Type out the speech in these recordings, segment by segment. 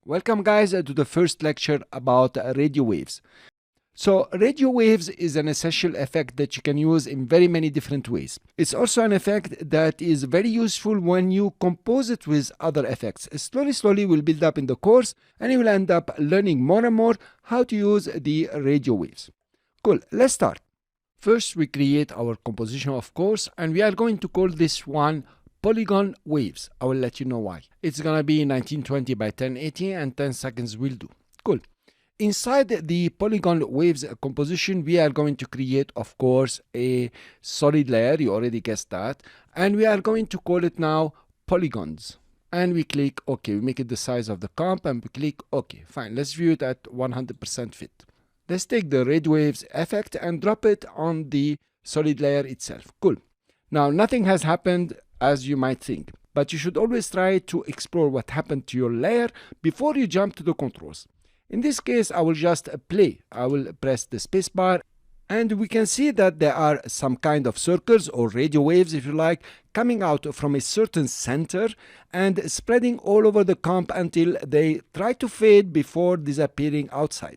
Welcome guys to the first lecture about radio waves. So radio waves is an essential effect that you can use in very many different ways. It's also an effect that is very useful when you compose it with other effects. Slowly we'll build up in the course and you will end up learning more and more how to use the radio waves. Cool, let's start. First we create our composition of course and we are going to call this one Polygon waves. I will let you know why. It's gonna be 1920 by 1080 and 10 seconds will do. Cool. Inside the Polygon waves composition, we are going to create, of course, a solid layer. You already guessed that. And we are going to call it now polygons. And we click OK. We make it the size of the comp and we click OK. Fine. Let's view it at 100% fit. Let's take the red waves effect and drop it on the solid layer itself. Cool. Now, nothing has happened as you might think, but you should always try to explore what happened to your layer before you jump to the controls. In this case, I will just play. I will press the spacebar and we can see that there are some kind of circles or radio waves, if you like, coming out from a certain center and spreading all over the comp until they try to fade before disappearing outside.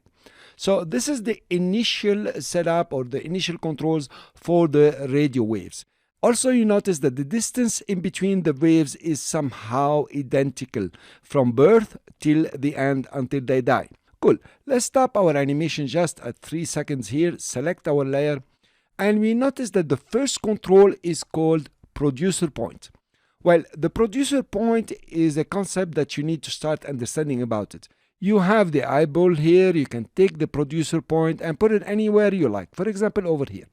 So this is the initial setup or the initial controls for the radio waves. Also, you notice that the distance in between the waves is somehow identical from birth till the end until they die. Cool. Let's stop our animation just at 3 seconds here, select our layer, and we notice that the first control is called producer point. Well, the producer point is a concept that you need to start understanding about it. You have the eyeball here, you can take the producer point and put it anywhere you like, for example over here.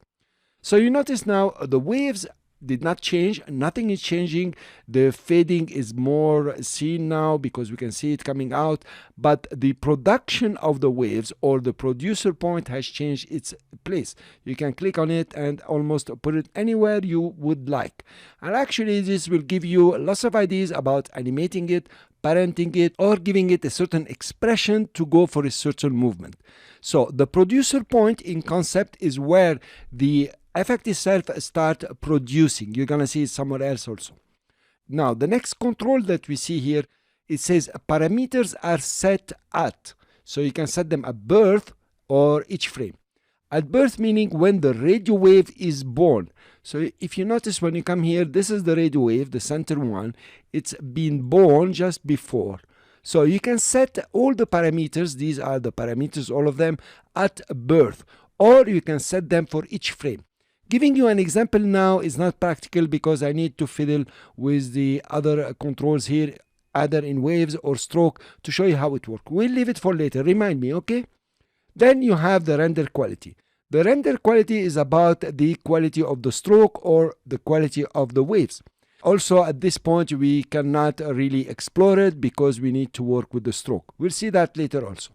So you notice now the waves did not change, nothing is changing. The fading is more seen now because we can see it coming out, but the production of the waves or the producer point has changed its place. You can click on it and almost put it anywhere you would like. And actually this will give you lots of ideas about animating it, parenting it, or giving it a certain expression to go for a certain movement. So the producer point in concept is where the effect itself start producing. You're gonna see it somewhere else also. Now the next control that we see here, it says parameters are set at. So you can set them at birth or each frame. At birth meaning when the radio wave is born. So if you notice when you come here, this is the radio wave, the center one. It's been born just before. So you can set all the parameters, these are the parameters, all of them, at birth. Or you can set them for each frame. Giving you an example now is not practical because I need to fiddle with the other controls here, either in waves or stroke, to show you how it works. We'll leave it for later, remind me, okay? Then you have the render quality. The render quality is about the quality of the stroke or the quality of the waves. Also, at this point, we cannot really explore it because we need to work with the stroke. We'll see that later also.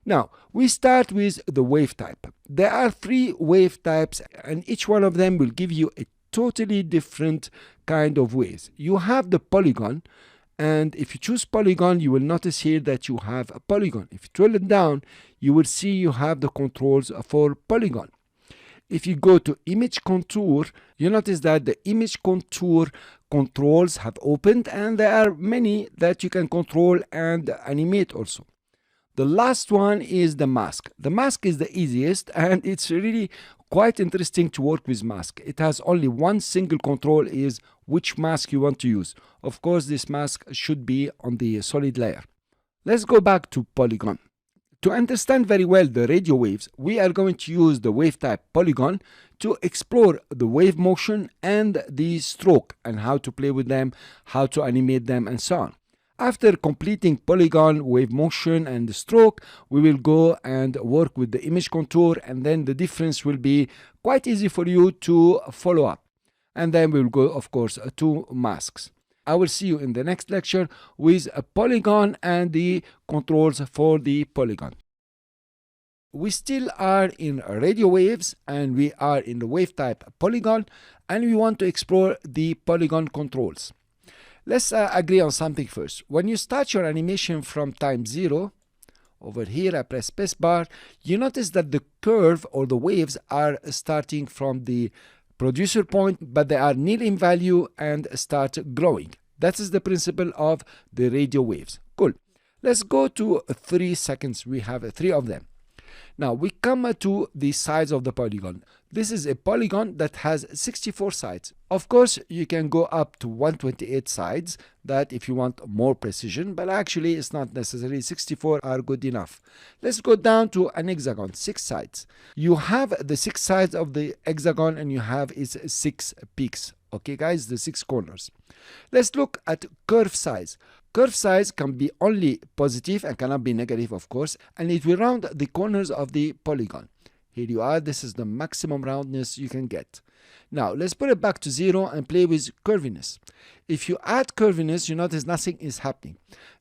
Now, we start with the wave type. There are 3 wave types and each one of them will give you a totally different kind of waves. You have the polygon, and if you choose polygon, you will notice here that you have a polygon. If you drill it down, you will see you have the controls for polygon. If you go to image contour, you notice that the image contour controls have opened and there are many that you can control and animate also. The last one is the mask. The mask is the easiest and it's really quite interesting to work with mask. It has only one single control, is which mask you want to use. Of course, this mask should be on the solid layer. Let's go back to polygon. To understand very well the radio waves, we are going to use the wave type polygon to explore the wave motion and the stroke and how to play with them, how to animate them and so on. After completing polygon, wave motion and the stroke, we will go and work with the image contour, and then the difference will be quite easy for you to follow up. And then we will go, of course, to masks. I will see you in the next lecture with a polygon and the controls for the polygon. We still are in radio waves and we are in the wave type polygon, and we want to explore the polygon controls. Let's agree on something first. When you start your animation from time 0, over here I press spacebar, you notice that the curve or the waves are starting from the producer point, but they are nil in value and start growing. That is the principle of the radio waves. Cool. Let's go to 3 seconds. We have 3 of them. Now we come to the sides of the polygon. This is a polygon that has 64 sides. Of course, you can go up to 128 sides, that if you want more precision, but actually it's not necessary. 64 are good enough. Let's go down to an hexagon, 6 sides. You have the 6 sides of the hexagon and you have its 6 peaks. Okay guys, the 6 corners. Let's look at curve size. Curve size can be only positive and cannot be negative, of course, and it will round the corners of the polygon. Here you are, this is the maximum roundness you can get. Now let's put it back to 0 and play with curviness. If you add curviness, you notice nothing is happening.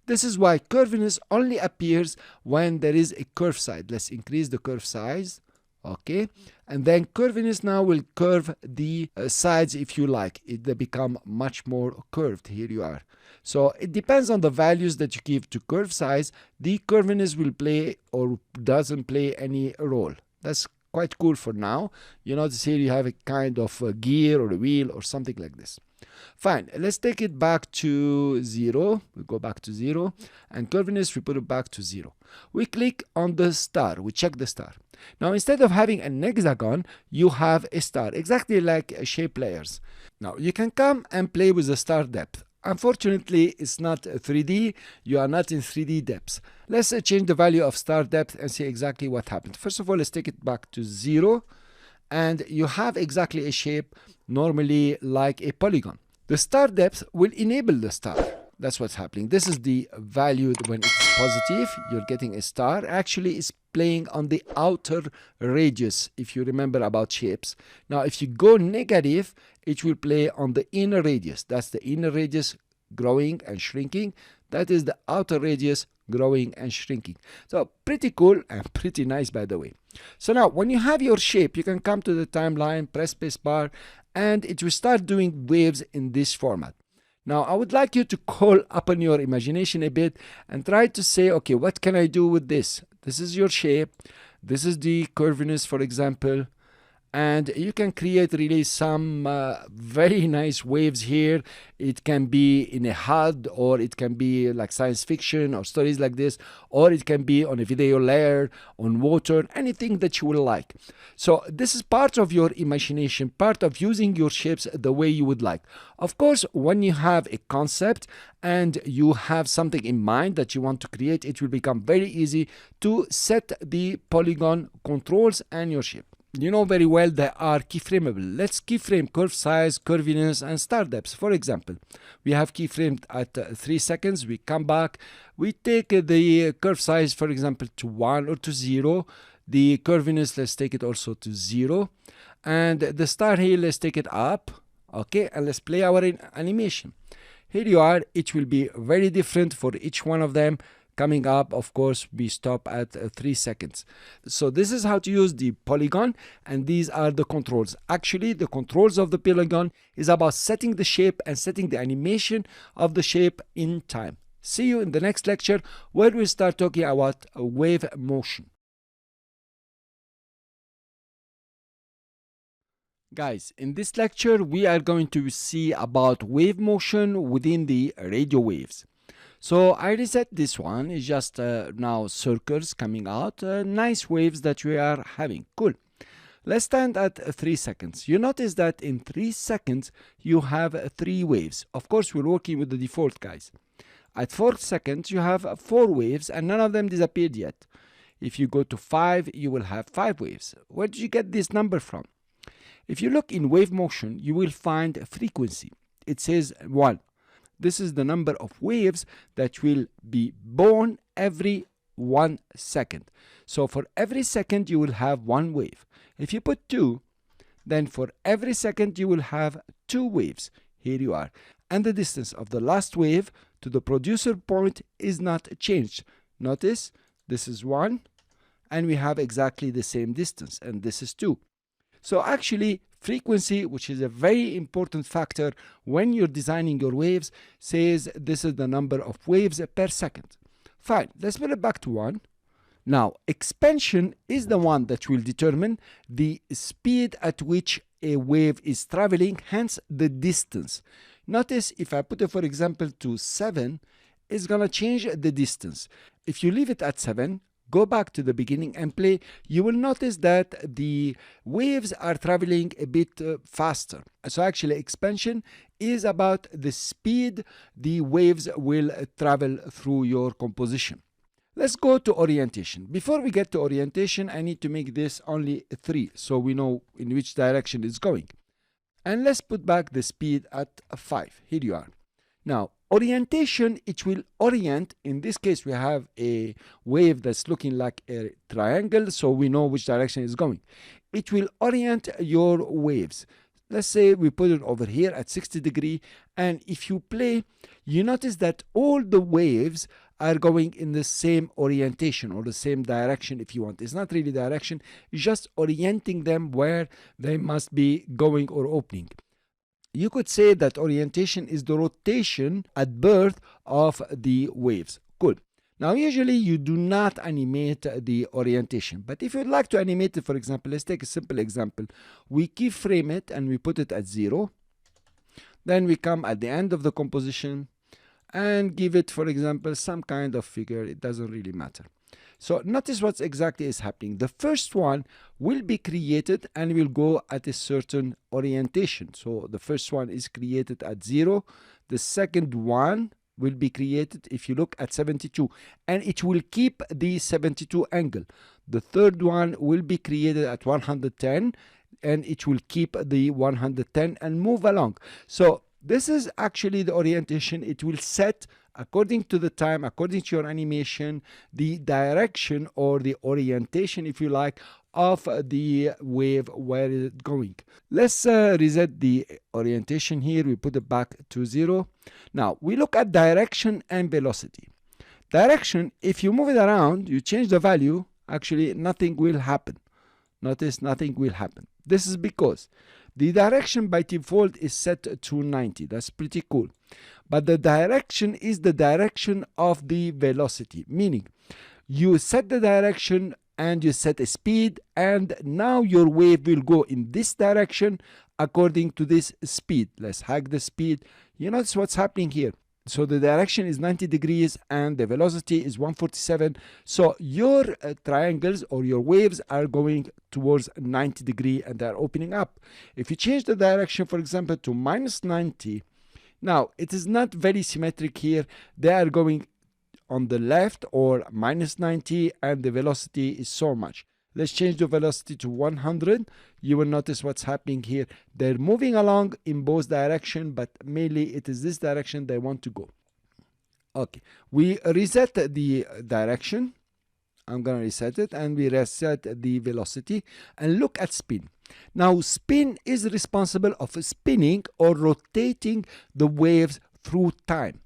This is why curviness only appears when there is a curve side. Let's increase the curve size. Okay, and then curviness now will curve the sides if you like. They become much more curved. Here you are. So it depends on the values that you give to curve size. The curviness will play or doesn't play any role. That's quite cool for now. You notice here you have a kind of a gear or a wheel or something like this. Fine, let's take it back to 0. We go back to 0 and curviness we put it back to 0. We click on the star, we check the star. Now instead of having an hexagon, you have a star, exactly like shape layers. Now you can come and play with the star depth. Unfortunately, it's not 3D. You are not in 3D depths. Let's change the value of star depth and see exactly what happened. First of all, let's take it back to 0. And you have exactly a shape normally like a polygon. The star depth will enable the star. That's what's happening. This is the value when it's positive. You're getting a star. Actually, it's playing on the outer radius, if you remember about shapes. Now, if you go negative, it will play on the inner radius. That's the inner radius growing and shrinking. That is the outer radius growing and shrinking. So pretty cool and pretty nice, by the way. So now when you have your shape, you can come to the timeline, press space bar, and it will start doing waves in this format. Now I would like you to call upon your imagination a bit and try to say, okay, what can I do with this? This is your shape. This is the curviness, for example. And you can create really some very nice waves here. It can be in a HUD, or it can be like science fiction or stories like this, or it can be on a video layer, on water, anything that you will like. So this is part of your imagination, part of using your shapes the way you would like. Of course, when you have a concept and you have something in mind that you want to create, it will become very easy to set the polygon controls and your shape. You know very well they are keyframeable. Let's keyframe curve size, curviness, and star depth. For example, we have keyframed at 3 seconds. We come back. We take the curve size, for example, to 1 or to 0. The curviness, let's take it also to 0. And the star here, let's take it up. Okay, and let's play our animation. Here you are. It will be very different for each one of them. Coming up, of course, we stop at 3 seconds. So this is how to use the polygon, and these are the controls. Actually, the controls of the polygon is about setting the shape and setting the animation of the shape in time. See you in the next lecture where we start talking about wave motion. Guys, in this lecture, we are going to see about wave motion within the radio waves. So I reset this one. It's just now circles coming out, nice waves that we are having. Cool. Let's stand at 3 seconds. You notice that in 3 seconds you have 3 waves. Of course, we're working with the default, guys. At 4 seconds you have 4 waves and none of them disappeared yet. If you go to 5, you will have 5 waves. Where did you get this number from? If you look in wave motion, you will find frequency. It says 1. This is the number of waves that will be born every 1 second. So for every second you will have 1 wave. If you put 2, then for every second you will have 2 waves. Here you are. And the distance of the last wave to the producer point is not changed. Notice this is 1 and we have exactly the same distance, and this is 2. So actually frequency, which is a very important factor when you're designing your waves, says this is the number of waves per second. Fine, let's put it back to 1. Now, expansion is the one that will determine the speed at which a wave is traveling, hence the distance. Notice if I put it, for example, to 7, is gonna change the distance. If you leave it at 7, go back to the beginning and play, you will notice that the waves are traveling a bit faster. So actually expansion is about the speed the waves will travel through your composition. Let's go to orientation. Before we get to orientation, I need to make this only 3 so we know in which direction it's going. And let's put back the speed at 5. Here you are. Now, orientation, it will orient. In this case, we have a wave that's looking like a triangle, so we know which direction it's going. It will orient your waves. Let's say we put it over here at 60 degrees, and if you play, you notice that all the waves are going in the same orientation or the same direction if you want. It's not really direction, it's just orienting them where they must be going or opening. You could say that orientation is the rotation at birth of the waves. Cool. Now, usually you do not animate the orientation, but if you'd like to animate it, for example, let's take a simple example. We keyframe it and we put it at 0. Then we come at the end of the composition and give it, for example, some kind of figure. It doesn't really matter. So notice what exactly is happening. The first one will be created and will go at a certain orientation. So the first one is created at 0. The second one will be created if you look at 72, and it will keep the 72 angle. The third one will be created at 110, and it will keep the 110 and move along. So this is actually the orientation. It will set according to the time, according to your animation, the direction or the orientation, if you like, of the wave, where it's going. Let's reset the orientation here. We put it back to 0. Now we look at direction and velocity. Direction, if you move it around, you change the value, actually nothing will happen. Notice nothing will happen. This is because the direction by default is set to 90. That's pretty cool. But the direction is the direction of the velocity, meaning you set the direction and you set a speed, and now your wave will go in this direction according to this speed. Let's hack the speed. You notice what's happening here. So the direction is 90 degrees and the velocity is 147. So your triangles or your waves are going towards 90 degrees and they're opening up. If you change the direction, for example, to -90, now it is not very symmetric here. They are going on the left or -90 and the velocity is so much. Let's change the velocity to 100. You will notice what's happening here. They're moving along in both directions, but mainly it is this direction they want to go. Okay, we reset the direction. I'm going to reset it, and we reset the velocity, and look at spin. Now spin is responsible of spinning or rotating the waves through time.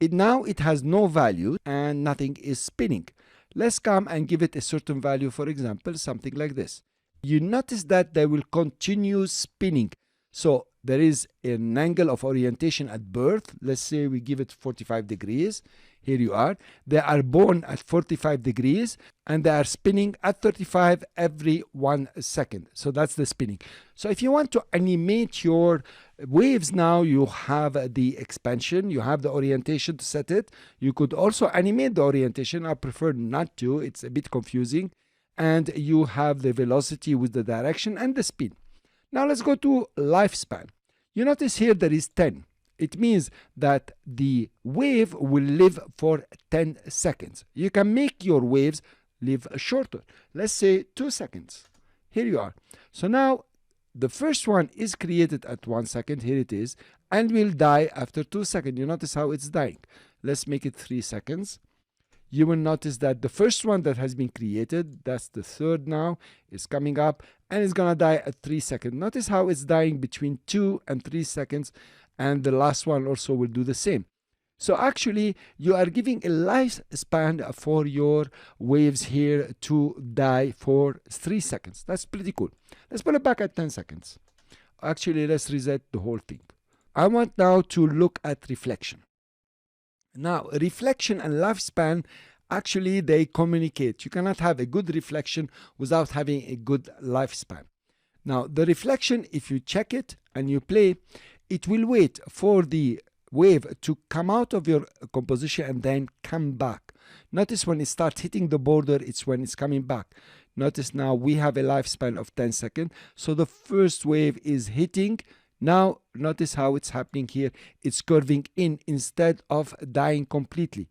Now it has no value and nothing is spinning. Let's come and give it a certain value, for example, something like this. You notice that they will continue spinning. So there is an angle of orientation at birth. Let's say we give it 45 degrees. Here you are. They are born at 45 degrees and they are spinning at 35 every 1 second. So that's the spinning. So if you want to animate your waves now, you have the expansion, you have the orientation to set it. You could also animate the orientation. I prefer not to. It's a bit confusing. And you have the velocity with the direction and the speed. Now let's go to lifespan. You notice here there is 10. It means that the wave will live for 10 seconds. You can make your waves live shorter. Let's say 2 seconds. Here you are. So now the first one is created at 1 second. Here it is. And will die after 2 seconds. You notice how it's dying. Let's make it 3 seconds. You will notice that the first one that has been created, that's the third now, is coming up and it's going to die at 3 seconds. Notice how it's dying between 2 and 3 seconds. And the last one also will do the same. So actually, you are giving a lifespan for your waves here to die for 3 seconds. That's pretty cool. Let's put it back at 10 seconds. Actually, let's reset the whole thing. I want now to look at reflection. Now, reflection and lifespan, actually, they communicate. You cannot have a good reflection without having a good lifespan. Now, the reflection, if you check it and you play, it will wait for the wave to come out of your composition and then come back. Notice when it starts hitting the border, it's when it's coming back. Notice now we have a lifespan of 10 seconds. So the first wave is hitting. Now notice how it's happening here. It's curving in instead of dying completely.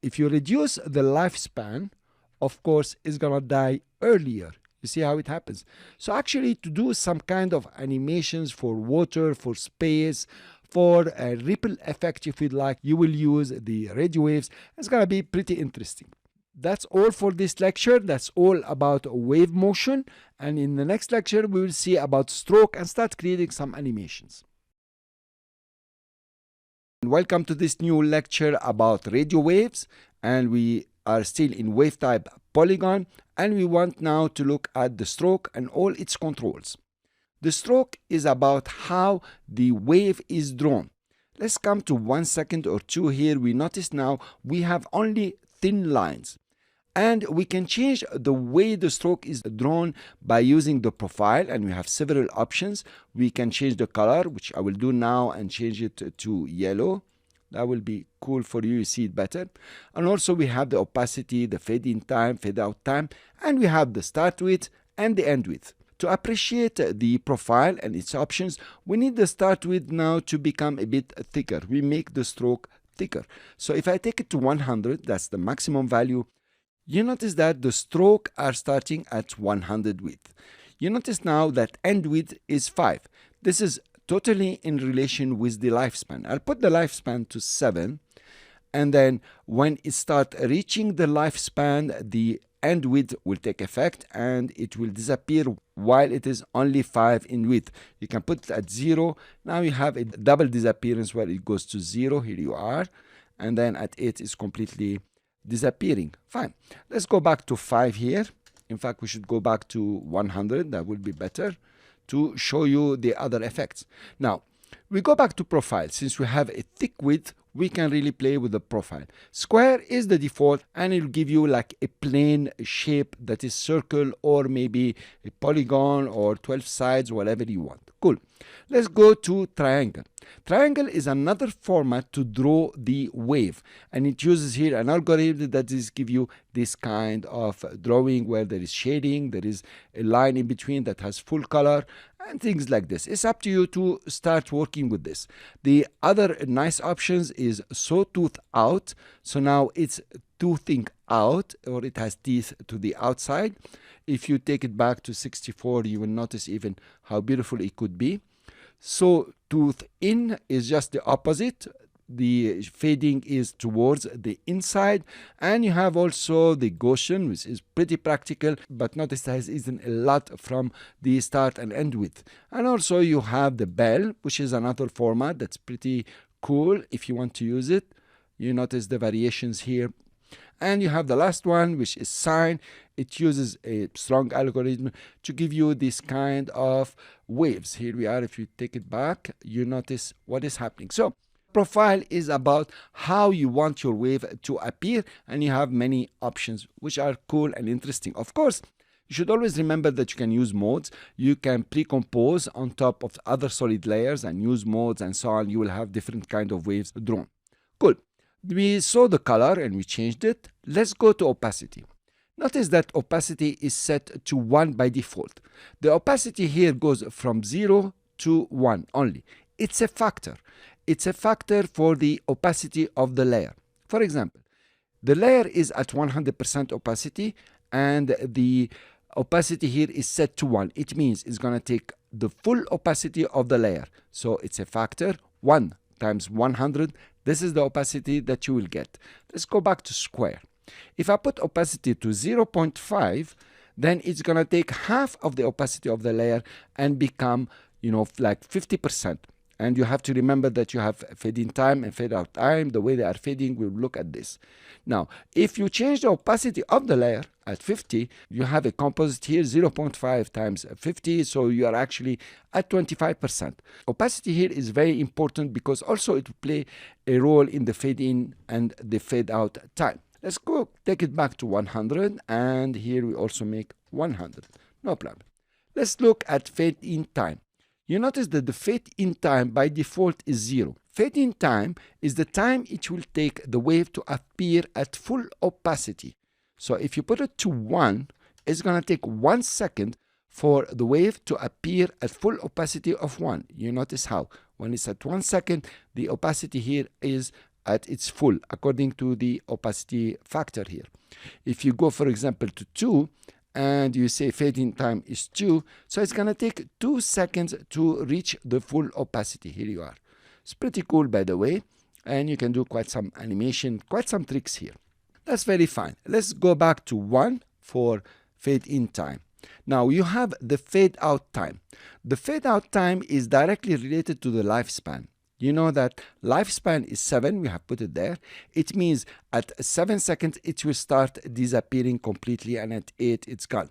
If you reduce the lifespan, of course, it's gonna die earlier. You see how it happens. So actually, to do some kind of animations for water, for space, for a ripple effect, if you'd like, you will use the radio waves. It's gonna be pretty interesting. That's all for this lecture. That's all about wave motion. And in the next lecture, we will see about stroke and start creating some animations. Welcome to this new lecture about radio waves. And we are still in wave type Polygon, and we want now to look at the stroke and all its controls. The stroke is about how the wave is drawn. Let's come to 1 second or two here. We notice now we have only thin lines, and we can change the way the stroke is drawn by using the profile, and we have several options. We can change the color, which I will do now, and change it to yellow. That will be cool for you, see it better. And also we have the opacity, the fade in time, fade out time, and we have the start width and the end width. To appreciate the profile and its options, we need the start width now to become a bit thicker. We make the stroke thicker. So if I take it to 100, that's the maximum value, you notice that the stroke are starting at 100 width. You notice now that end width is 5. This is totally in relation with the lifespan. I'll put the lifespan to 7, and then when it starts reaching the lifespan, the end width will take effect and it will disappear while it is only 5 in width. You can put it at 0. Now you have a double disappearance where it goes to 0. Here you are. And then at 8 it's completely disappearing. Fine. Let's go back to 5 here. In fact, we should go back to 100. That would be better to show you the other effects. Now, we go back to profile. Since we have a thick width, we can really play with the profile. Square is the default, and it will give you like a plane shape that is circle or maybe a polygon or 12 sides, whatever you want. Cool. Let's go to triangle. Triangle is another format to draw the wave, and it uses here an algorithm that is give you this kind of drawing where there is shading, there is a line in between that has full color, and things like this. It's up to you to start working with this. The other nice options is sawtooth out. So now it's toothing out, or it has teeth to the outside. If you take it back to 64, you will notice even how beautiful it could be. So tooth in is just the opposite. The fading is towards the inside, and you have also the Gaussian, which is pretty practical, but notice there isn't a lot from the start and end width. And also you have the bell, which is another format that's pretty cool if you want to use it. You notice the variations here. And you have the last one, which is sine. It uses a strong algorithm to give you this kind of waves. Here we are. If you take it back, you notice what is happening. So profile is about how you want your wave to appear, and you have many options which are cool and interesting. Of course, you should always remember that you can use modes. You can pre-compose on top of other solid layers and use modes and so on. You will have different kind of waves drawn. Cool. We saw the color and we changed it. Let's go to opacity. Notice that opacity is set to 1 by default. The opacity here goes from 0 to 1 only. It's a factor. It's a factor for the opacity of the layer. For example, the layer is at 100% opacity, and the opacity here is set to 1. It means it's going to take the full opacity of the layer. So it's a factor 1 times 100. This is the opacity that you will get. Let's go back to square. If I put opacity to 0.5, then it's going to take half of the opacity of the layer and become, like 50%. And you have to remember that you have fade in time and fade out time. The way they are fading, we'll look at this. Now, if you change the opacity of the layer at 50, you have a composite here, 0.5 times 50. So you are actually at 25%. Opacity here is very important because also it will play a role in the fade in and the fade out time. Let's go take it back to 100. And here we also make 100. No problem. Let's look at fade in time. you notice that the fade in time by default is 0. Fade in time is the time it will take the wave to appear at full opacity. So if you put it to 1, it's going to take 1 second for the wave to appear at full opacity of 1. You notice how when it's at 1 second, the opacity here is at its full according to the opacity factor here. If you go, for example, to 2 and you say fading time is 2, so it's going to take 2 seconds to reach the full opacity. Here you are. It's pretty cool, by the way, and you can do quite some animation, quite some tricks here. That's very fine. Let's go back to 1 for fade in time. Now you have the fade out time. The fade out time is directly related to the lifespan. You know that lifespan is 7, we have put it there. It means at 7 seconds it will start disappearing completely, and at 8 it's gone.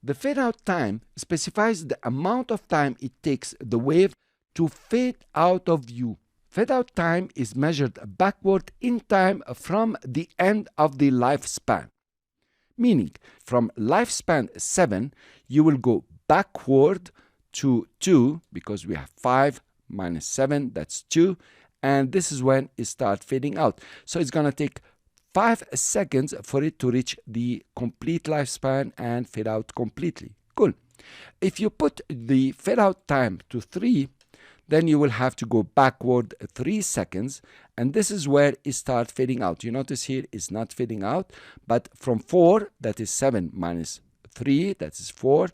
The fade out time specifies the amount of time it takes the wave to fade out of view. Fade out time is measured backward in time from the end of the lifespan. Meaning, from lifespan 7, you will go backward to 2, because we have 5 minus 7, that's 2, and this is when it starts fading out. So it's going to take 5 seconds for it to reach the complete lifespan and fade out completely. Cool. If you put the fade out time to 3, then you will have to go backward 3 seconds, and this is where it starts fading out. You notice here it's not fading out, but from 4, that is 7 minus 3, that is 4,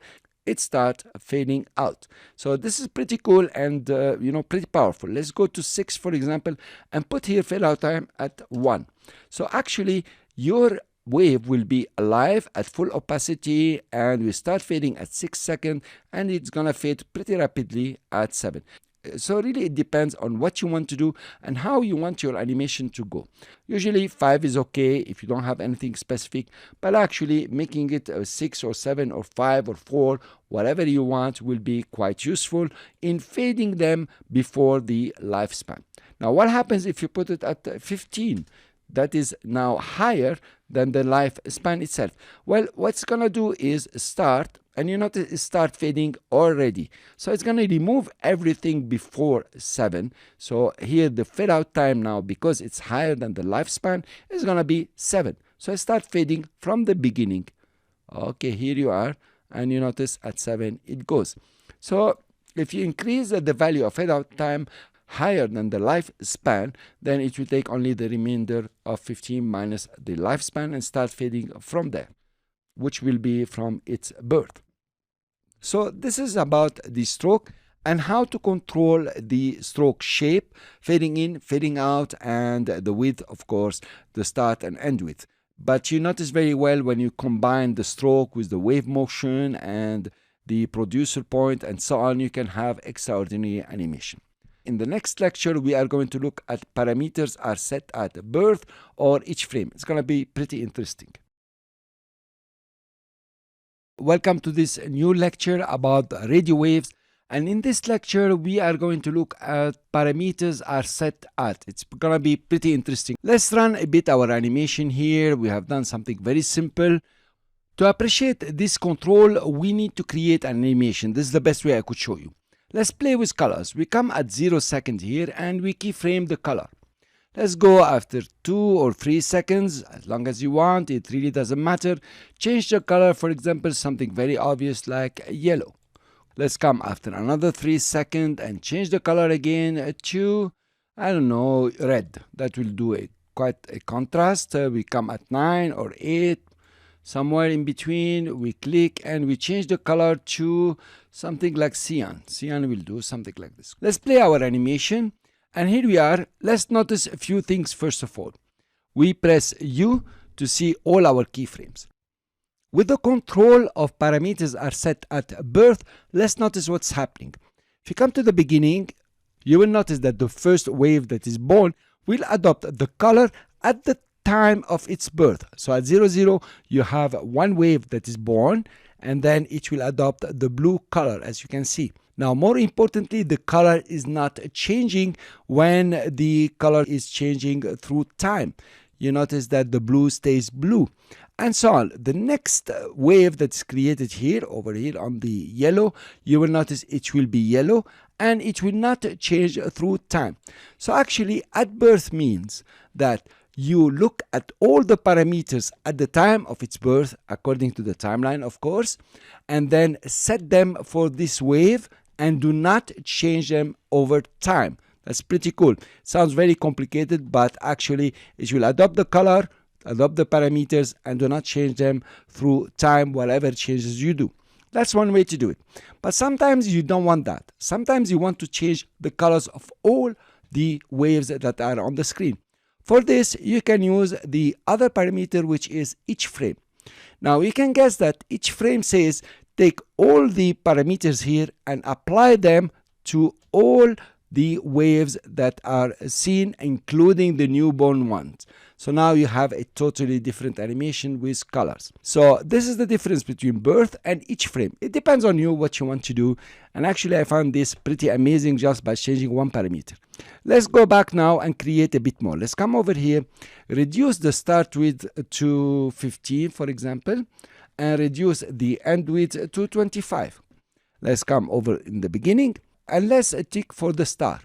it starts fading out. So this is pretty cool and pretty powerful. Let's go to 6, for example, and put here fade out time at 1. So actually your wave will be alive at full opacity, and we start fading at 6 seconds, and it's gonna fade pretty rapidly at 7. So really it depends on what you want to do and how you want your animation to go. Usually 5 is okay if you don't have anything specific, but actually making it 6 or 7 or 5 or 4, whatever you want, will be quite useful in fading them before the lifespan. Now what happens if you put it at 15? That is now higher than the lifespan itself. Well, what's gonna do is start, and you notice it start fading already. So it's gonna remove everything before 7. So here the fade out time now, because it's higher than the lifespan, is gonna be 7. So I start fading from the beginning. Okay, here you are, and you notice at 7 it goes. So if you increase the value of fade out time higher than the lifespan, then it will take only the remainder of 15 minus the lifespan and start fading from there, which will be from its birth. So this is about the stroke and how to control the stroke shape, fading in, fading out, and the width, of course, the start and end width. But you notice very well when you combine the stroke with the wave motion and the producer point and so on, you can have extraordinary animation. In the next lecture, we are going to look at parameters are set at birth or each frame. It's going to be pretty interesting. Welcome to this new lecture about radio waves. And in this lecture, we are going to look at parameters are set at. It's going to be pretty interesting. Let's run a bit our animation here. We have done something very simple. To appreciate this control, we need to create an animation. This is the best way I could show you. Let's play with colors. We come at 0 seconds here and we keyframe the color. Let's go after 2 or 3 seconds, as long as you want, it really doesn't matter. Change the color, for example, something very obvious like yellow. Let's come after another 3 seconds and change the color again to, I don't know, red. That will do quite a contrast. We come at 9 or 8. Somewhere in between, we click and we change the color to something like cyan. Cyan will do something like this. Let's play our animation. And here we are. Let's notice a few things first of all. We press U to see all our keyframes. With the control of parameters are set at birth, let's notice what's happening. If you come to the beginning, you will notice that the first wave that is born will adopt the color at the time of its birth. So at 0, 0, you have one wave that is born, and then it will adopt the blue color, as you can see. Now, more importantly, the color is not changing when the color is changing through time. you notice that the blue stays blue, and so on. The next wave that's created here, over here on the yellow, you will notice it will be yellow, and it will not change through time. So actually, at birth means that you look at all the parameters at the time of its birth, according to the timeline, of course, and then set them for this wave and do not change them over time. That's pretty cool. Sounds very complicated, but actually it will adopt the color, adopt the parameters, and do not change them through time, whatever changes you do. That's one way to do it. But sometimes you don't want that. Sometimes you want to change the colors of all the waves that are on the screen. For this, you can use the other parameter, which is each frame. Now you can guess that each frame says take all the parameters here and apply them to all the waves that are seen, including the newborn ones. So now you have a totally different animation with colors. So this is the difference between birth and each frame. It depends on you what you want to do. And actually I found this pretty amazing just by changing one parameter. Let's go back now and create a bit more. Let's come over here, reduce the start width to 15, for example, and reduce the end width to 25. Let's come over in the beginning and let's tick for the star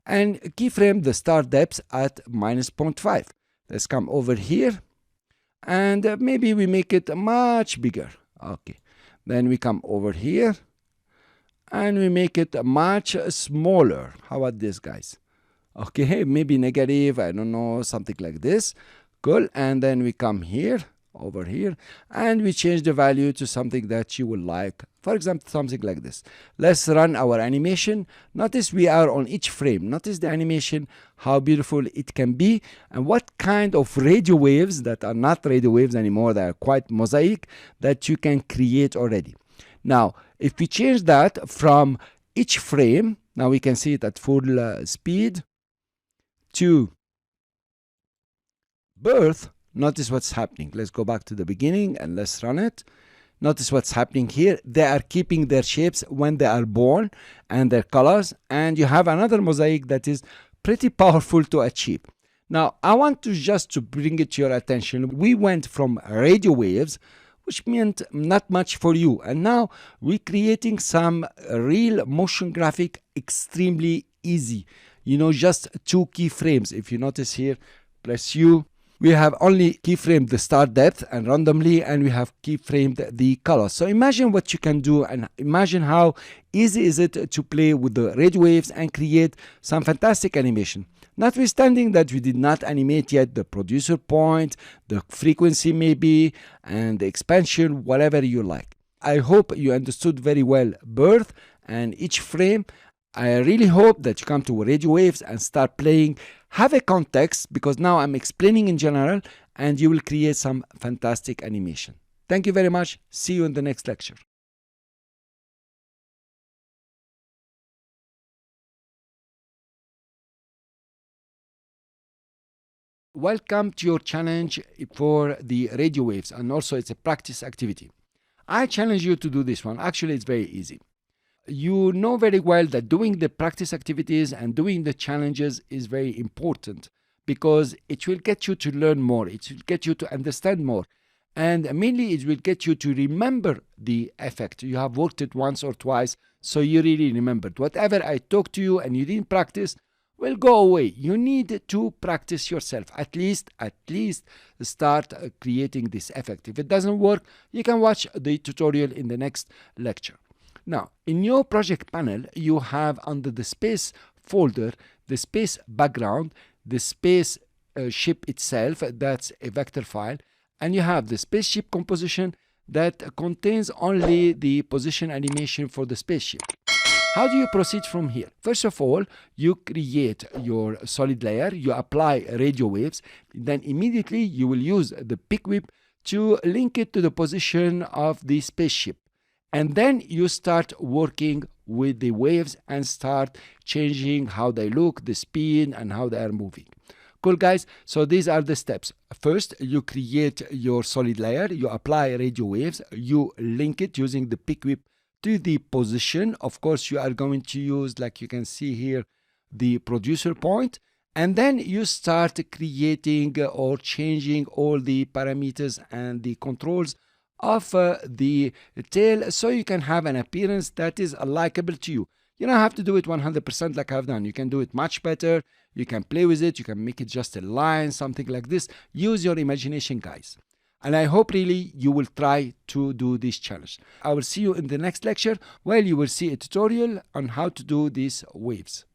and keyframe the star depth at -0.5. Let's come over here and maybe we make it much bigger. Okay, then we come over here and we make it much smaller. How about this, guys? Okay, maybe negative, I don't know, something like this. Cool. And then we come here, over here, and we change the value to something that you would like. For example, something like this. Let's run our animation. Notice we are on each frame. Notice the animation, how beautiful it can be, and what kind of radio waves that are not radio waves anymore, they are quite mosaic, that you can create already. Now, if we change that from each frame, now we can see it at full speed, to birth, notice what's happening. Let's go back to the beginning and let's run it. Notice what's happening here. They are keeping their shapes when they are born and their colors, and you have another mosaic that is pretty powerful to achieve. Now, I want to just to bring it to your attention. We went from radio waves, which meant not much for you, and now we're creating some real motion graphic extremely easy. You know, just 2 keyframes. If you notice here, press U. We have only keyframed the start depth and randomly, and we have keyframed the color. So imagine what you can do, and imagine how easy is it to play with the radio waves and create some fantastic animation. Notwithstanding that we did not animate yet the producer point, the frequency maybe, and the expansion, whatever you like. I hope you understood very well birth and each frame. I really hope that you come to radio waves and start playing. Have a context, because now I'm explaining in general, and you will create some fantastic animation. Thank you very much. See you in the next lecture. Welcome to your challenge for the radio waves, and also it's a practice activity. I challenge you to do this one. Actually, it's very easy. You know very well that doing the practice activities and doing the challenges is very important, because it will get you to learn more, it will get you to understand more, and mainly it will get you to remember the effect. You have worked it once or twice, so you really remembered. Whatever I talk to you and you didn't practice will go away. You need to practice yourself. At least start creating this effect. If it doesn't work, you can watch the tutorial in the next lecture. Now, in your project panel, you have under the space folder, the space background, the space ship itself, that's a vector file, and you have the spaceship composition that contains only the position animation for the spaceship. How do you proceed from here? First of all, you create your solid layer, you apply radio waves, then immediately you will use the pick whip to link it to the position of the spaceship. And then you start working with the waves and start changing how they look, the speed, and how they are moving. Cool, guys? So these are the steps. First, you create your solid layer, you apply radio waves, you link it using the pick whip to the position. Of course, you are going to use, like you can see here, the producer point. And then you start creating or changing all the parameters and the controls of the tail, so you can have an appearance that is likable to you. You don't have to do it 100% like I've done. You can do it much better. You can play with it. You can make it just a line, something like this. Use your imagination, guys. And I hope really you will try to do this challenge. I will see you in the next lecture where you will see a tutorial on how to do these waves.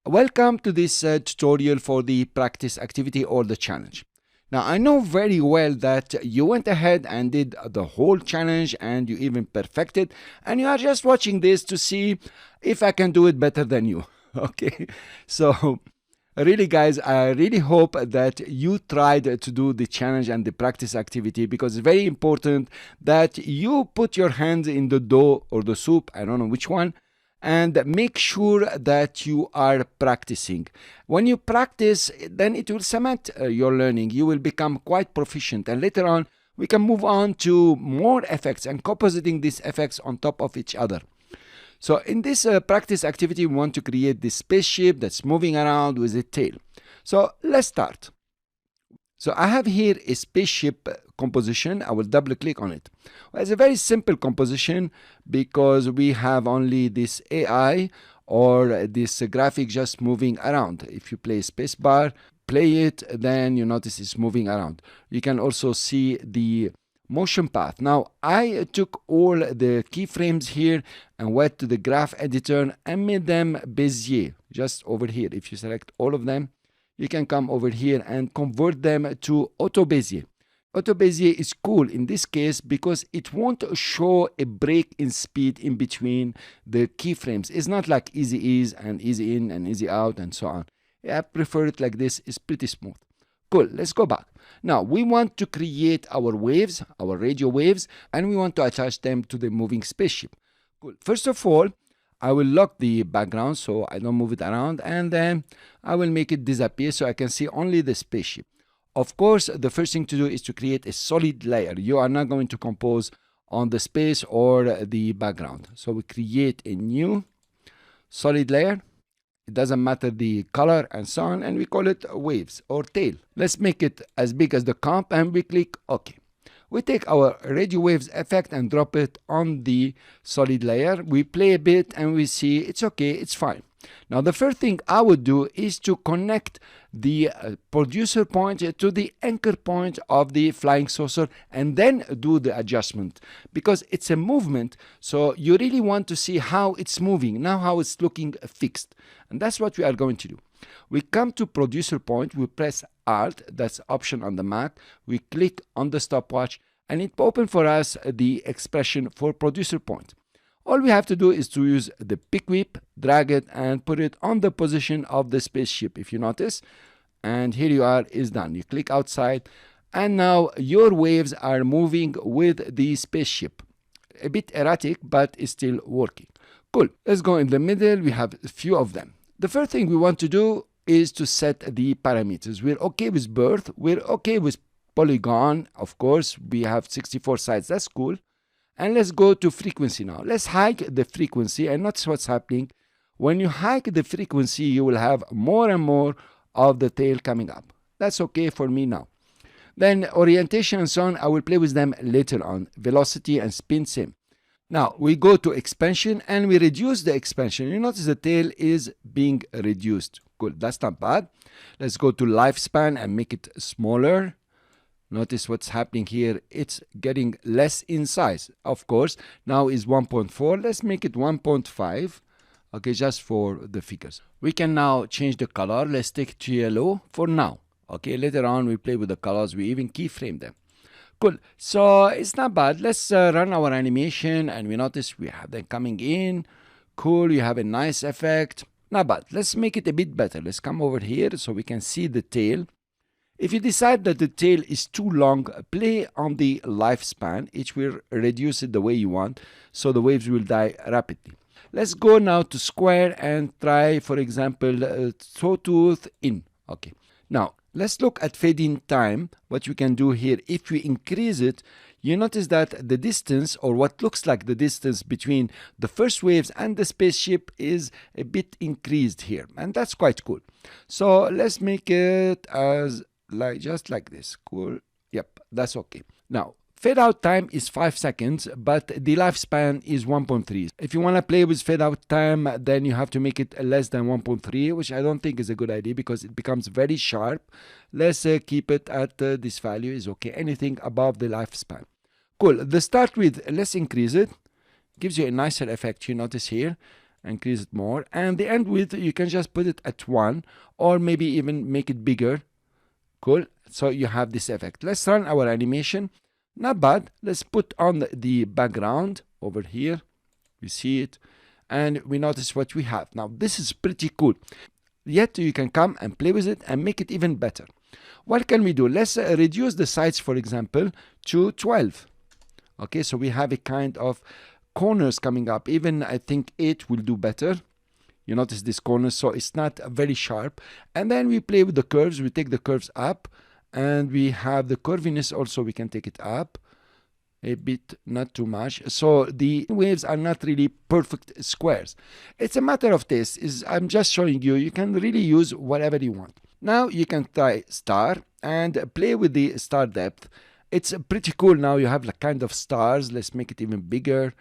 Welcome to this tutorial for the practice activity or the challenge. Now, I know very well that you went ahead and did the whole challenge and you even perfected, and you are just watching this to see if I can do it better than you. Okay, so really, guys, I really hope that you tried to do the challenge and the practice activity, because it's very important that you put your hands in the dough or the soup, I don't know which one, and make sure that you are practicing. When you practice, then it will cement your learning. You will become quite proficient, and later on we can move on to more effects and compositing these effects on top of each other. So in this practice activity, we want to create this spaceship that's moving around with a tail. So let's start. So I have here a spaceship composition. I will double click on it. Well, it's a very simple composition because we have only this AI or this graphic just moving around. If you play spacebar, play it, then you notice it's moving around. You can also see the motion path. Now I took all the keyframes here and went to the graph editor and made them Bezier just over here. If you select all of them, you can come over here and convert them to Auto Bezier. Auto Bezier is cool in this case because it won't show a break in speed in between the keyframes. It's not like easy ease and easy in and easy out and so on. I prefer it like this. It's pretty smooth. Cool, let's go back. Now we want to create our waves, our radio waves, and we want to attach them to the moving spaceship. Cool. First of all, I will lock the background so I don't move it around, and then I will make it disappear so I can see only the spaceship. Of course, the first thing to do is to create a solid layer. You are not going to compose on the space or the background. So we create a new solid layer. It doesn't matter the color and so on, and we call it waves or tail. Let's make it as big as the comp and we click OK. We take our radio waves effect and drop it on the solid layer. We play a bit and we see it's okay, it's fine. Now the first thing I would do is to connect the producer point to the anchor point of the flying saucer and then do the adjustment, because it's a movement, so you really want to see how it's moving, now how it's looking fixed, and that's what we are going to do. We come to producer point, we press Alt, that's option on the Mac, we click on the stopwatch and it opens for us the expression for producer point. All we have to do is to use the pick whip, drag it and put it on the position of the spaceship, if you notice, and here you are, is done. You click outside and now your waves are moving with the spaceship. A bit erratic, but it's still working. Cool, let's go in the middle. We have a few of them. The first thing we want to do is to set the parameters. We're okay with birth, we're okay with polygon, of course, we have 64 sides, that's cool. And let's go to frequency now. Let's hike the frequency, and notice what's happening. When you hike the frequency, you will have more and more of the tail coming up. That's okay for me now. Then orientation and so on, I will play with them later on. Velocity and spin, same. Now we go to expansion and we reduce the expansion. You notice the tail is being reduced. Cool, that's not bad. Let's go to lifespan and make it smaller. Notice what's happening here. It's getting less in size. Of course, now is 1.4. Let's make it 1.5. Okay, just for the figures. We can now change the color. Let's take to yellow for now. Okay, later on we play with the colors. We even keyframe them. Cool. So it's not bad. Let's run our animation and we notice we have them coming in. Cool. You have a nice effect. Not bad. Let's make it a bit better. Let's come over here so we can see the tail. If you decide that the tail is too long, play on the lifespan. It will reduce it the way you want, so the waves will die rapidly. Let's go now to square and try, for example, sawtooth in. Okay. Now, Let's look at fade-in time. What we can do here, if we increase it, you notice that the distance, or what looks like the distance between the first waves and the spaceship, is a bit increased here, and that's quite cool. So let's make it as just like this. Cool. Yep, that's okay. Now, fade out time is 5 seconds, but the lifespan is 1.3. If you want to play with fade out time, then you have to make it less than 1.3, which I don't think is a good idea because it becomes very sharp. Let's keep it at this value is okay. Anything above the lifespan. Cool. The start with, let's increase it. Gives you a nicer effect. You notice here. Increase it more. And the end width, you can just put it at 1 or maybe even make it bigger. Cool. So you have this effect. Let's run our animation. Not bad. Let's put on the background over here. We see it. And we notice what we have. Now, this is pretty cool. Yet you can come and play with it and make it even better. What can we do? Let's reduce the size, for example, to 12. Okay, so we have a kind of corners coming up. Even I think 8 will do better. You notice this corner, so it's not very sharp. And then we play with the curves. We take the curves up. And we have the curviness also. We can take it up a bit, not too much. So the waves are not really perfect squares. It's a matter of taste. I'm just showing you. You can really use whatever you want. Now you can try star and play with the star depth. It's pretty cool. Now you have like kind of stars. Let's make it even bigger.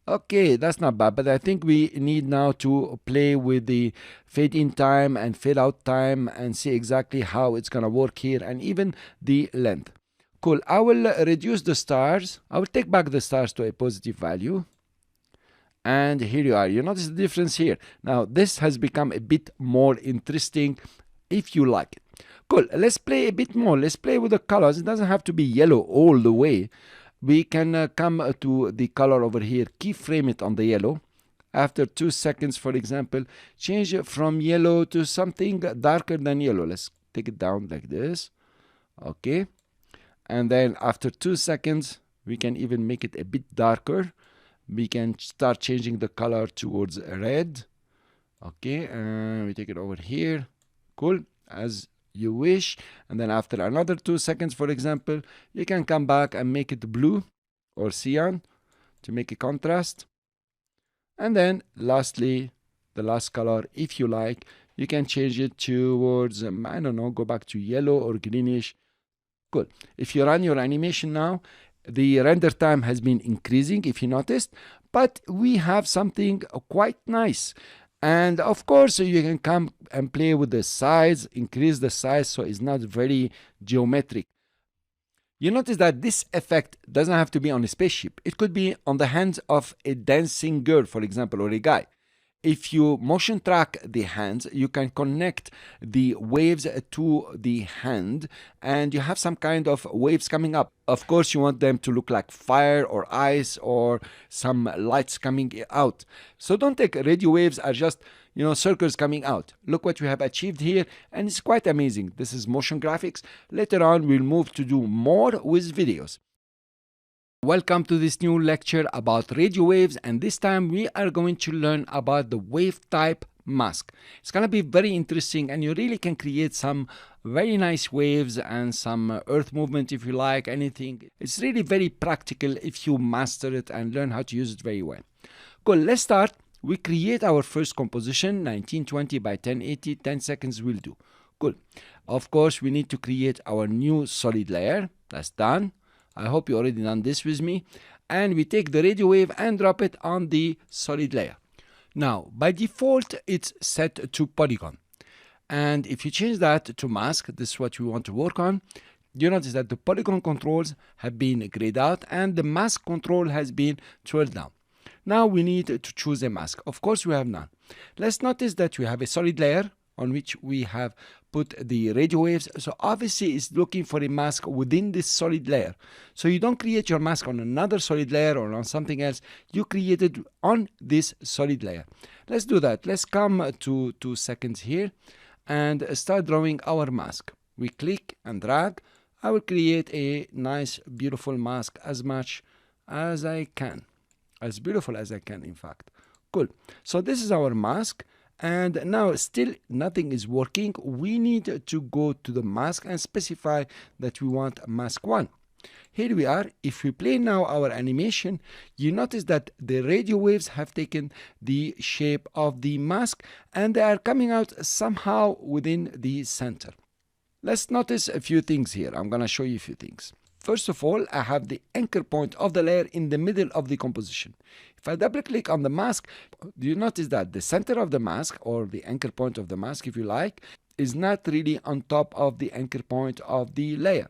Okay, that's not bad, but I think we need now to play with the fade in time and fade out time and see exactly how it's gonna work here, and even the length. Cool. I will reduce the stars. I will take back the stars to a positive value. And here you are. You notice the difference here. Now this has become a bit more interesting if you like it. Cool. Let's play a bit more. Let's play with the colors. It doesn't have to be yellow all the way. We can come to the color over here, keyframe it on the yellow. After 2 seconds, for example, change it from yellow to something darker than yellow. Let's take it down like this. Okay. And then after 2 seconds, we can even make it a bit darker. We can start changing the color towards red. Okay, and we take it over here. Cool. As you wish. And then after another 2 seconds, for example, you can come back and make it blue or cyan to make a contrast. And then lastly, the last color, if you like, you can change it towards, I don't know, go back to yellow or greenish. Good. If you run your animation now, the render time has been increasing, if you noticed, but we have something quite nice. And of course, you can come and play with the size, increase the size so it's not very geometric. You notice that this effect doesn't have to be on a spaceship. It could be on the hands of a dancing girl, for example, or a guy. If you motion track the hands, you can connect the waves to the hand and you have some kind of waves coming up. Of course, you want them to look like fire or ice or some lights coming out. So don't take radio waves are just, circles coming out. Look what we have achieved here, and it's quite amazing. This is motion graphics. Later on, we'll move to do more with videos. Welcome to this new lecture about radio waves, and this time we are going to learn about the wave type mask. It's going to be very interesting, and you really can create some very nice waves and some earth movement if you like, anything. It's really very practical if you master it and learn how to use it very well. Cool, let's start. We create our first composition, 1920 by 1080, 10 seconds will do. Cool. Of course, we need to create our new solid layer. That's done. I hope you already done this with me. And we take the radio wave and drop it on the solid layer. Now, by default, it's set to polygon. And if you change that to mask, this is what we want to work on. You notice that the polygon controls have been grayed out and the mask control has been twirled down. Now we need to choose a mask. Of course, we have none. Let's notice that we have a solid layer on which we have put the radio waves. So obviously it's looking for a mask within this solid layer. So you don't create your mask on another solid layer or on something else. You create it on this solid layer. Let's do that. Let's come to 2 seconds here and start drawing our mask. We click and drag. I will create a nice, beautiful mask as much as I can. As beautiful as I can, in fact. Cool. So this is our mask. And now still nothing is working. We need to go to the mask and specify that we want mask 1. Here we are. If we play now our animation, you notice that the radio waves have taken the shape of the mask and they are coming out somehow within the center. Let's notice a few things here. I'm going to show you a few things. First of all, I have the anchor point of the layer in the middle of the composition. If I double click on the mask, do you notice that the center of the mask, or the anchor point of the mask if you like, is not really on top of the anchor point of the layer.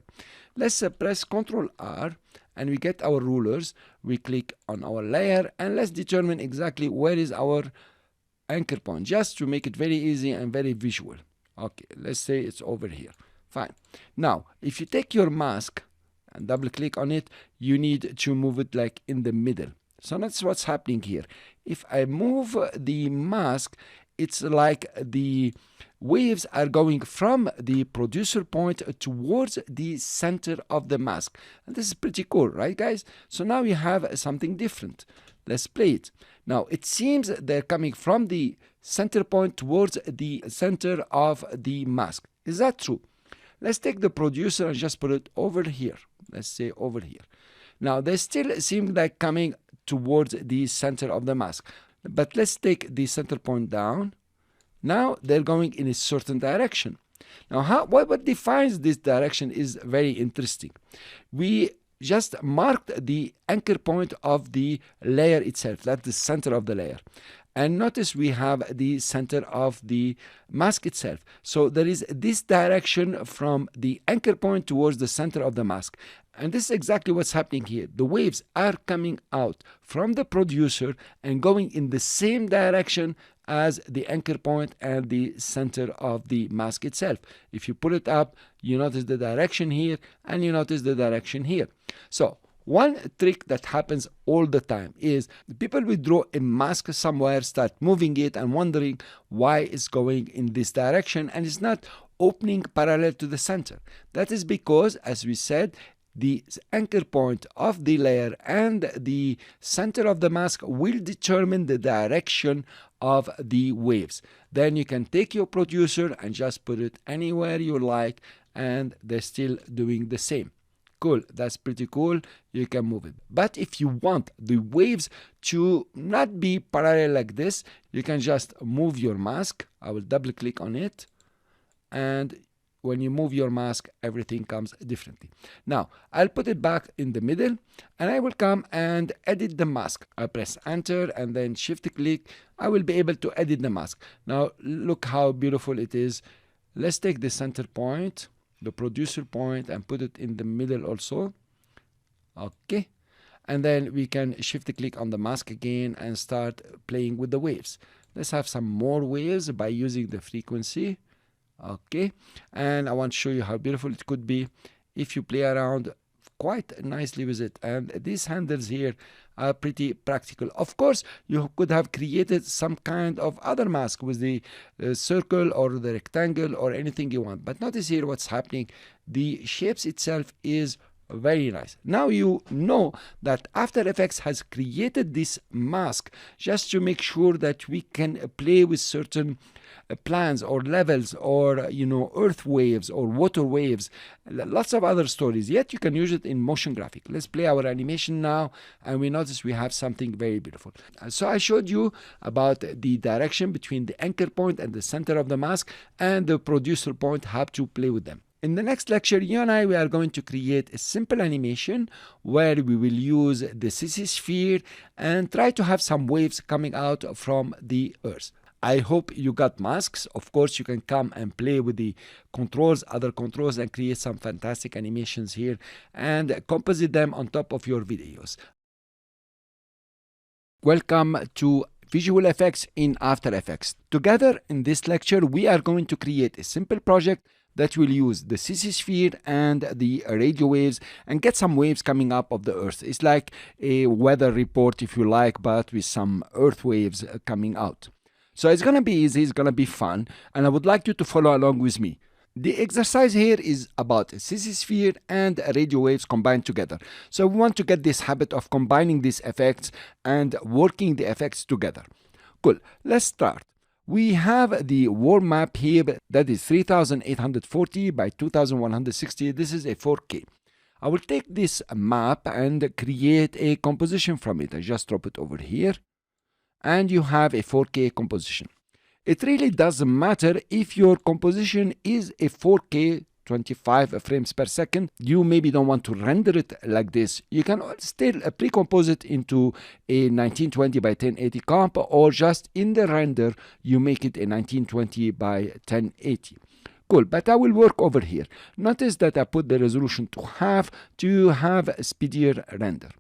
Let's press Ctrl R and we get our rulers. We click on our layer and let's determine exactly where is our anchor point, just to make it very easy and very visual. Okay, let's say it's over here. Fine. Now, if you take your mask and double click on it, you need to move it like in the middle. So that's what's happening here. If I move the mask, it's like the waves are going from the producer point towards the center of the mask. And this is pretty cool, right guys? So now you have something different. Let's play it. Now it seems they're coming from the center point towards the center of the mask. Is that true? Let's take the producer and just put it over here. Let's say over here. Now they still seem like coming towards the center of the mask. But let's take the center point down. Now they're going in a certain direction. Now what defines this direction is very interesting. We just marked the anchor point of the layer itself. That's the center of the layer. And notice we have the center of the mask itself. So there is this direction from the anchor point towards the center of the mask. And this is exactly what's happening here. The waves are coming out from the producer and going in the same direction as the anchor point and the center of the mask itself. If you pull it up, you notice the direction here and you notice the direction here. So one trick that happens all the time is people will draw a mask somewhere, start moving it and wondering why it's going in this direction and it's not opening parallel to the center. That is because, as we said, the anchor point of the layer and the center of the mask will determine the direction of the waves. Then you can take your producer and just put it anywhere you like and they're still doing the same. Cool, that's pretty cool. You can move it. But if you want the waves to not be parallel like this, you can just move your mask. I will double click on it, and when you move your mask, everything comes differently. Now I'll put it back in the middle and I will come and edit the mask. I press enter and then shift click. I will be able to edit the mask. Now look how beautiful it is. Let's take the center point, the producer point, and put it in the middle also. Okay, and then we can shift click on the mask again and start playing with the waves. Let's have some more waves by using the frequency. Okay, and I want to show you how beautiful it could be if you play around quite nicely with it. And these handles here are pretty practical. Of course, you could have created some kind of other mask with the circle or the rectangle or anything you want. But notice here what's happening. The shapes itself is very nice. Now you know that After Effects has created this mask just to make sure that we can play with certain plans or levels or earth waves or water waves, lots of other stories. Yet you can use it in motion graphic. Let's play our animation now and we notice we have something very beautiful. So I showed you about the direction between the anchor point and the center of the mask and the producer point, how to play with them. In the next lecture, you and I, we are going to create a simple animation where we will use the CC sphere and try to have some waves coming out from the earth. I hope you got masks. Of course, you can come and play with the controls, other controls, and create some fantastic animations here and composite them on top of your videos. Welcome to Visual Effects in After Effects. Together in this lecture, we are going to create a simple project that will use the CC sphere and the radio waves and get some waves coming up of the earth. It's like a weather report, if you like, but with some earth waves coming out. So it's going to be easy, it's going to be fun, and I would like you to follow along with me. The exercise here is about a CC sphere and radio waves combined together. So we want to get this habit of combining these effects and working the effects together. Cool, let's start. We have the world map here that is 3840 by 2160. This is a 4K. I will take this map and create a composition from it. I just drop it over here and you have a 4K composition. It really doesn't matter if your composition is a 4K 25 frames per second. You maybe don't want to render it like this. You can still pre-compose it into a 1920 by 1080 comp, or just in the render you make it a 1920 by 1080. Cool, but I will work over here. Notice that I put the resolution to half to have a speedier render.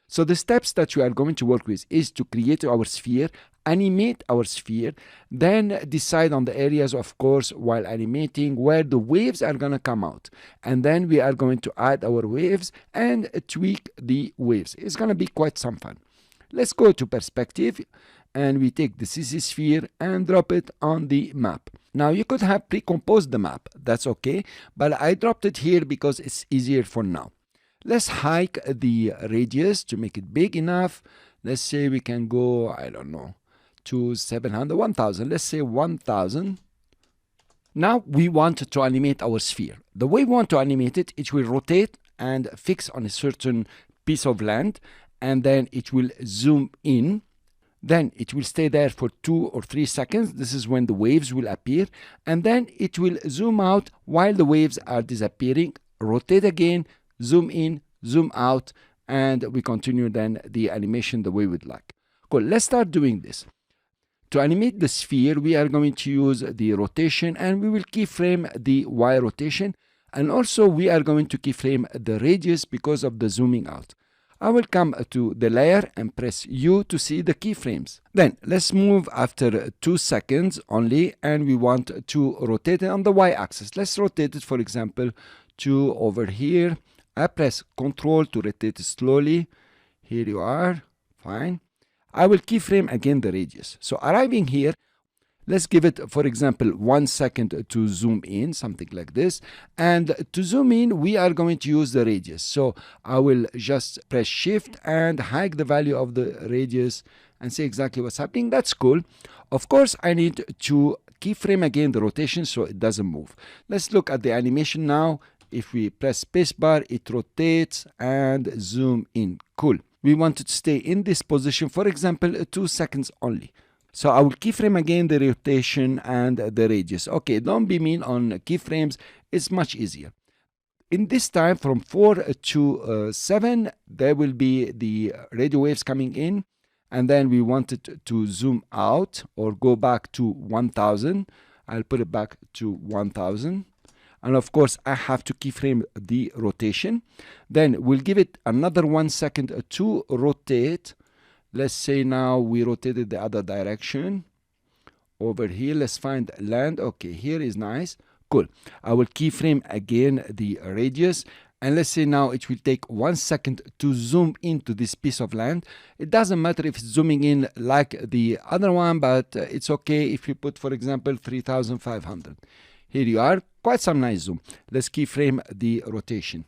So the steps that you are going to work with is to create our sphere, animate our sphere, then decide on the areas, of course, while animating where the waves are going to come out. And then we are going to add our waves and tweak the waves. It's going to be quite some fun. Let's go to perspective and we take the CC sphere and drop it on the map. Now you could have pre-composed the map, that's okay, but I dropped it here because it's easier for now. Let's hike the radius to make it big enough. Let's say we can go, I don't know, to 700, 1000. Let's say 1000. Now we want to animate our sphere. The way we want to animate it, it will rotate and fix on a certain piece of land, and then it will zoom in. Then it will stay there for 2 or 3 seconds. This is when the waves will appear. And then it will zoom out while the waves are disappearing. Rotate again, zoom in, zoom out, and we continue then the animation the way we'd like. Cool, let's start doing this. To animate the sphere, we are going to use the rotation, and we will keyframe the Y rotation. And also we are going to keyframe the radius because of the zooming out. I will come to the layer and press U to see the keyframes. Then let's move after 2 seconds only, and we want to rotate it on the Y axis. Let's rotate it, for example, to over here. I press Ctrl to rotate it slowly. Here you are, fine. I will keyframe again the radius. So arriving here, let's give it, for example, 1 second to zoom in, something like this. And to zoom in, we are going to use the radius. So I will just press Shift and hike the value of the radius and see exactly what's happening. That's cool. Of course, I need to keyframe again the rotation so it doesn't move. Let's look at the animation now. If we press spacebar, it rotates and zoom in. Cool. We want it to stay in this position, for example, 2 seconds only. So I will keyframe again the rotation and the radius. Okay, don't be mean on keyframes. It's much easier. In this time, from 4 to 7, there will be the radio waves coming in. And then we want it to zoom out or go back to 1000. I'll put it back to 1000. And of course, I have to keyframe the rotation. Then we'll give it another 1 second to rotate. Let's say now we rotated the other direction. Over here, let's find land. Okay, here is nice. Cool. I will keyframe again the radius. And let's say now it will take 1 second to zoom into this piece of land. It doesn't matter if it's zooming in like the other one, but it's okay if you put, for example, 3500. Here you are, quite some nice zoom. Let's keyframe the rotation.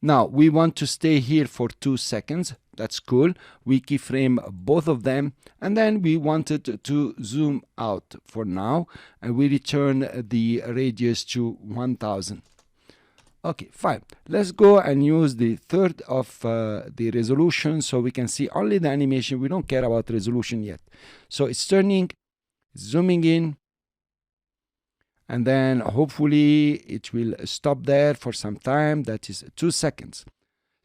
Now we want to stay here for 2 seconds. That's cool. We keyframe both of them, and then we wanted to zoom out for now, and we return the radius to 1000. Okay, fine. Let's go and use the third of the resolution so we can see only the animation. We don't care about resolution yet. So it's turning, zooming in, and then hopefully it will stop there for some time. That is 2 seconds.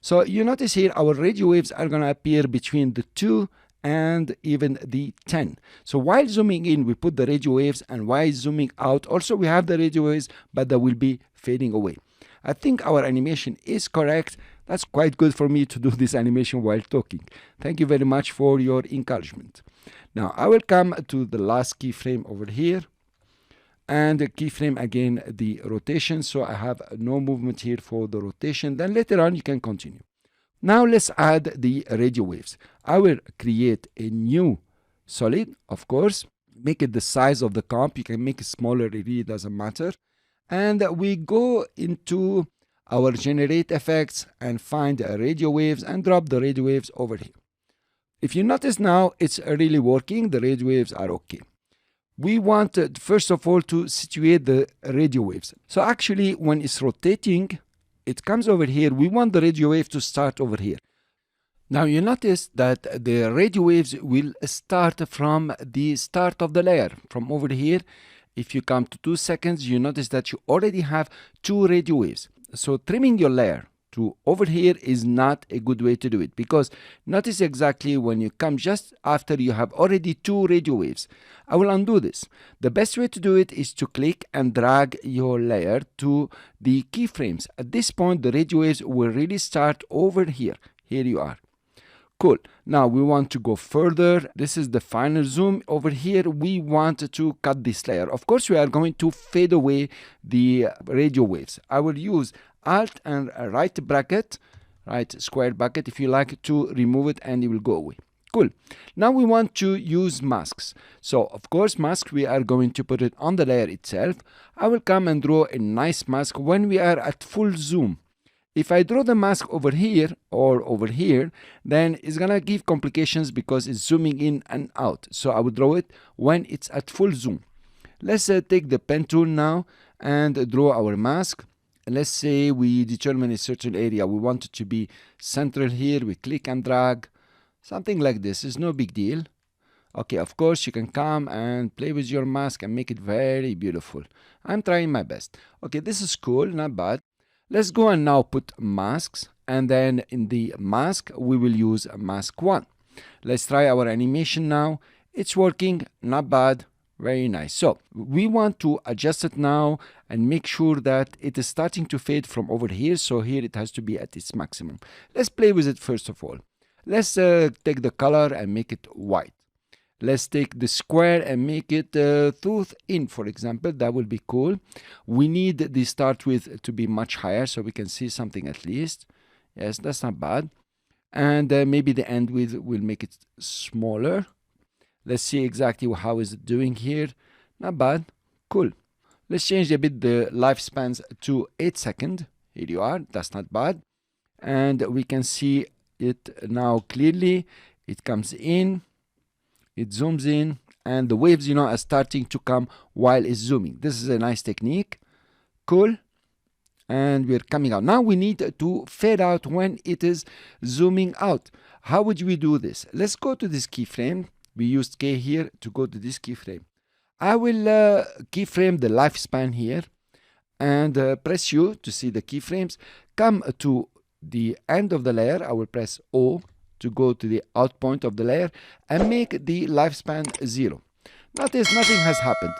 So you notice here our radio waves are going to appear between the 2 and even the 10. So while zooming in, we put the radio waves, and while zooming out, also we have the radio waves, but they will be fading away. I think our animation is correct. That's quite good for me to do this animation while talking. Thank you very much for your encouragement. Now I will come to the last keyframe over here and keyframe again the rotation. So I have no movement here for the rotation. Then later on you can continue. Now let's add the radio waves. I will create a new solid, of course. Make it the size of the comp. You can make it smaller, it really doesn't matter. And we go into our generate effects and find radio waves and drop the radio waves over here. If you notice now, it's really working. The radio waves are okay. we want first of all to situate the radio waves. So actually when it's rotating, it comes over here. We want the radio wave to start over here. Now you notice that the radio waves will start from the start of the layer, from over here. If you come to 2 seconds, you notice that you already have 2 radio waves. So trimming your layer to over here is not a good way to do it, because notice exactly when you come just after you have already 2 radio waves. I will undo this. The best way to do it is to click and drag your layer to the keyframes. At this point, the radio waves will really start over here. Here you are. Cool. Now we want to go further. This is the final zoom. Over here, we want to cut this layer. Of course, we are going to fade away the radio waves. I will use Alt and right bracket, right square bracket if you like, to remove it, and it will go away. Cool. Now we want to use masks. So of course, mask, we are going to put it on the layer itself. I will come and draw a nice mask when we are at full zoom. If I draw the mask over here or over here, then it's gonna give complications because it's zooming in and out. So I will draw it when it's at full zoom. Let's take the pen tool now and draw our mask. Let's say we determine a certain area. We want it to be central here. We click and drag, something like this. It's no big deal. Okay, of course, you can come and play with your mask and make it very beautiful. I'm trying my best. Okay, this is cool, not bad. Let's go and now put masks, and then in the mask we will use mask 1. Let's try our animation now. It's working, not bad, very nice. So we want to adjust it now and make sure that it is starting to fade from over here. So here it has to be at its maximum. Let's play with it first of all. Let's take the color and make it white. Let's take the square and make it tooth in, for example. That will be cool. We need the start width to be much higher so we can see something at least. Yes, that's not bad. And maybe the end width will make it smaller. Let's see exactly how is it doing here. Not bad. Cool. Let's change a bit the lifespans to 8 seconds. Here you are. That's not bad. And we can see it now clearly. It comes in. It zooms in, and the waves, are starting to come while it's zooming. This is a nice technique. Cool. And we're coming out. Now we need to fade out when it is zooming out. How would we do this? Let's go to this keyframe. We used K here to go to this keyframe. I will keyframe the lifespan here and press U to see the keyframes. Come to the end of the layer. I will press O to go to the out point of the layer and make the lifespan 0. Notice nothing has happened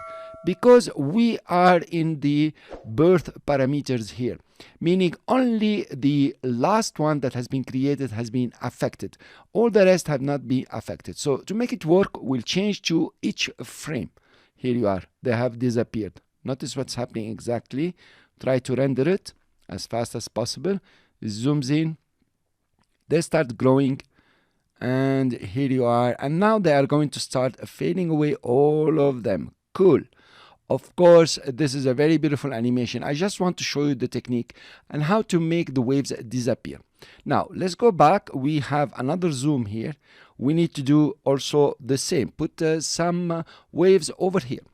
because we are in the birth parameters here, meaning only the last one that has been created has been affected. All the rest have not been affected. So to make it work, we'll change to each frame. Here you are. They have disappeared. Notice what's happening exactly. Try to render it as fast as possible. It zooms in. They start growing, and here you are, and now they are going to start fading away, all of them. Cool. Of course, this is a very beautiful animation. I just want to show you the technique and how to make the waves disappear. Now let's go back. We have another zoom here. We need to do also the same, put some waves over here.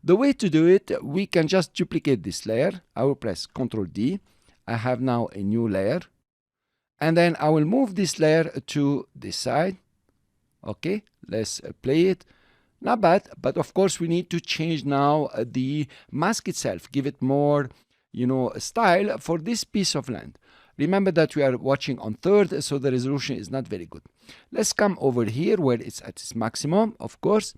The way to do it, we can just duplicate this layer. I will press Ctrl D. I have now a new layer. And then I will move this layer to this side. Okay, let's play it. Not bad, but of course we need to change now the mask itself. Give it more, style for this piece of land. Remember that we are watching on third, so the resolution is not very good. Let's come over here where it's at its maximum, of course.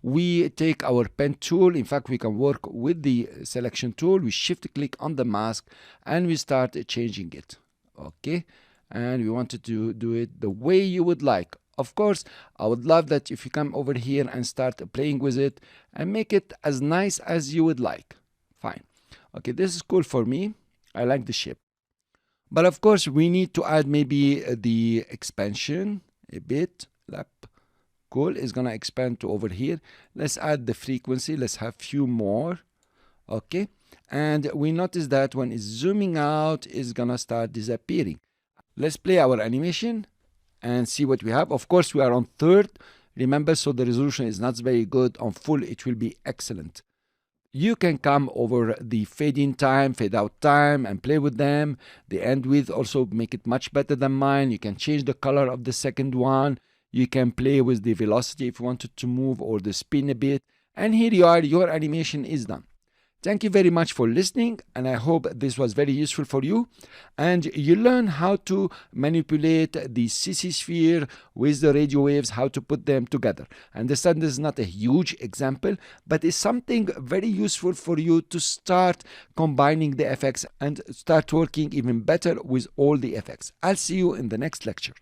We take our pen tool. In fact, we can work with the selection tool. We shift click on the mask and we start changing it. Okay. And we wanted to do it the way you would like. Of course, I would love that if you come over here and start playing with it and make it as nice as you would like. Fine. Okay, this is cool for me. I like the shape. But of course, we need to add maybe the expansion a bit. Lap. Cool. It's going to expand to over here. Let's add the frequency. Let's have few more. Okay. And we notice that when it's zooming out, it's going to start disappearing. Let's play our animation and see what we have. Of course, we are on third. Remember, so the resolution is not very good. On full, it will be excellent. You can come over the fade in time, fade out time and play with them. The end width also make it much better than mine. You can change the color of the second one. You can play with the velocity if you wanted to move or the spin a bit. And here you are, your animation is done. Thank you very much for listening, and I hope this was very useful for you. And you learn how to manipulate the CC sphere with the radio waves, how to put them together. I understand this is not a huge example, but it's something very useful for you to start combining the effects and start working even better with all the effects. I'll see you in the next lecture.